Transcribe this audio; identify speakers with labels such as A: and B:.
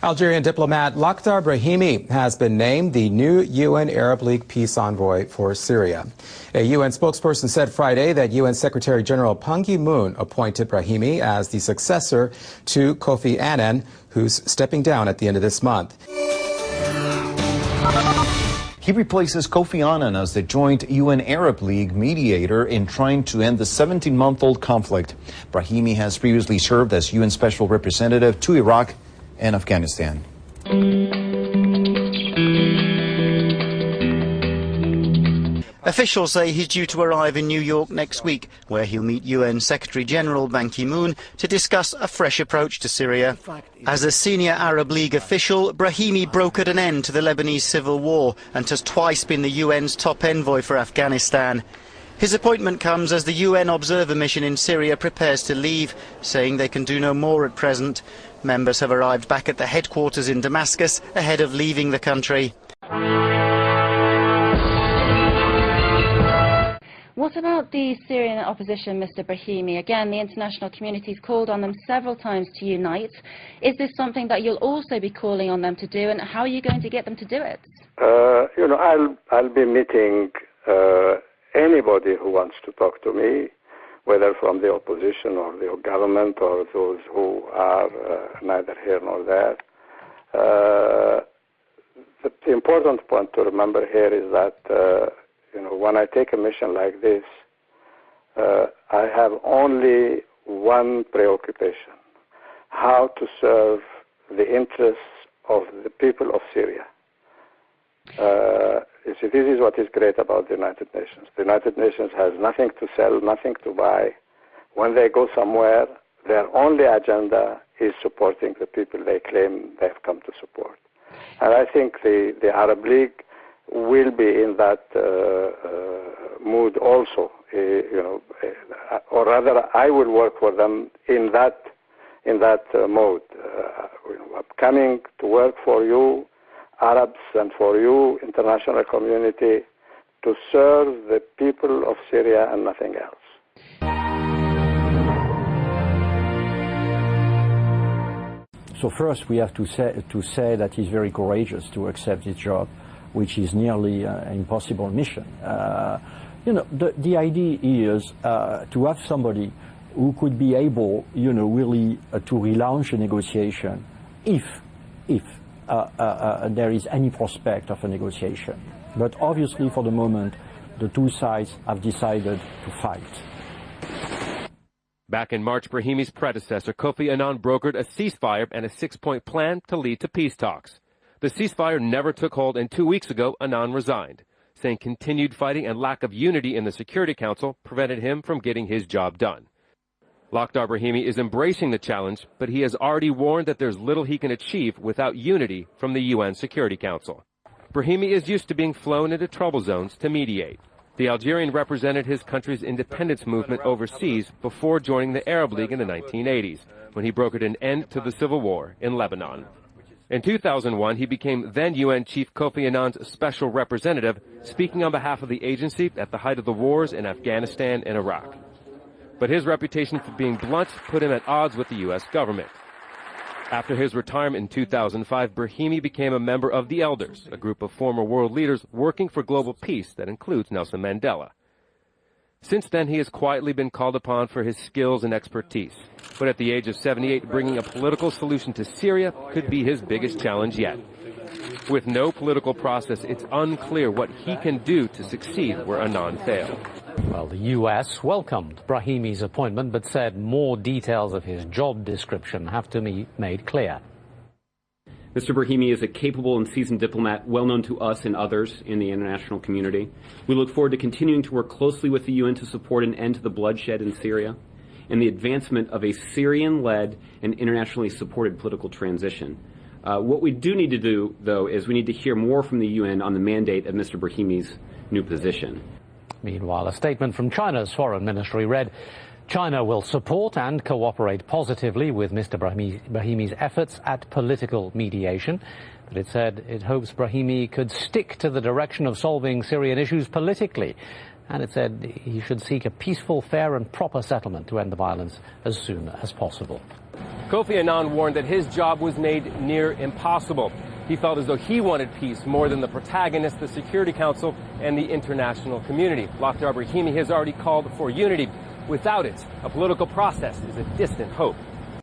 A: Algerian diplomat Lakhdar Brahimi has been named the new UN Arab League peace envoy for Syria. A UN spokesperson said Friday that UN Secretary General Ban Ki-moon appointed Brahimi as the successor to Kofi Annan, who's stepping down at the end of this month.
B: He replaces Kofi Annan as the joint UN Arab League mediator in trying to end the 17-month-old conflict. Brahimi has previously served as UN Special Representative to Iraq and Afghanistan.
C: Officials say he's due to arrive in New York next week, where he'll meet UN Secretary-General Ban Ki-moon to discuss a fresh approach to Syria. As a senior Arab League official, Brahimi brokered an end to the Lebanese civil war and has twice been the UN's top envoy for Afghanistan. His appointment comes as the UN observer mission in Syria prepares to leave, saying they can do no more at present. Members have arrived back at the headquarters in Damascus ahead of leaving the country.
D: What about the Syrian opposition, Mr. Brahimi? Again, the international community's called on them several times to unite. Is this something that you'll also be calling on them to do, and how are you going to get them to do it?
E: I'll be meeting anybody who wants to talk to me, whether from the opposition or the government or those who are neither here nor there. The important point to remember here is that when I take a mission like this, I have only one preoccupation: how to serve the interests of the people of Syria. This is what is great about the United Nations. The United Nations has nothing to sell, nothing to buy. When they go somewhere, their only agenda is supporting the people they claim they've come to support. And I think the Arab League will be in that mood also, or rather, I will work for them in that mode. I'm coming to work for you, Arabs, and for you, international community, to serve the people of Syria and nothing else.
F: So first, we have to say that he's very courageous to accept his job, which is nearly an impossible mission. The idea is to have somebody who could be able, really to relaunch a negotiation if there is any prospect of a negotiation. But obviously, for the moment, the two sides have decided to fight.
G: Back in March, Brahimi's predecessor, Kofi Annan, brokered a ceasefire and a 6-point plan to lead to peace talks. The ceasefire never took hold, and 2 weeks ago, Annan resigned, saying continued fighting and lack of unity in the Security Council prevented him from getting his job done. Lakhdar Brahimi is embracing the challenge, but he has already warned that there's little he can achieve without unity from the UN Security Council. Brahimi is used to being flown into trouble zones to mediate. The Algerian represented his country's independence movement overseas before joining the Arab League in the 1980s, when he brokered an end to the civil war in Lebanon. In 2001, he became then UN Chief Kofi Annan's special representative, speaking on behalf of the agency at the height of the wars in Afghanistan and Iraq. But his reputation for being blunt put him at odds with the U.S. government. After his retirement in 2005, Brahimi became a member of the Elders, a group of former world leaders working for global peace that includes Nelson Mandela. Since then, he has quietly been called upon for his skills and expertise. But at the age of 78, bringing a political solution to Syria could be his biggest challenge yet. With no political process, it's unclear what he can do to succeed where Annan failed.
H: Well, the U.S. welcomed Brahimi's appointment, but said more details of his job description have to be made clear.
I: Mr. Brahimi is a capable and seasoned diplomat, well known to us and others in the international community. We look forward to continuing to work closely with the UN to support an end to the bloodshed in Syria and the advancement of a Syrian-led and internationally supported political transition. What we do need to do, though, is we need to hear more from the UN on the mandate of Mr. Brahimi's new position.
H: Meanwhile, a statement from China's foreign ministry read, China will support and cooperate positively with Mr. Brahimi's efforts at political mediation. But it said it hopes Brahimi could stick to the direction of solving Syrian issues politically. And it said he should seek a peaceful, fair and proper settlement to end the violence as soon as possible.
G: Kofi Annan warned that his job was made near impossible. He felt as though he wanted peace more than the protagonists, the Security Council, and the international community. Lakhdar Brahimi has already called for unity. Without it, a political process is a distant hope.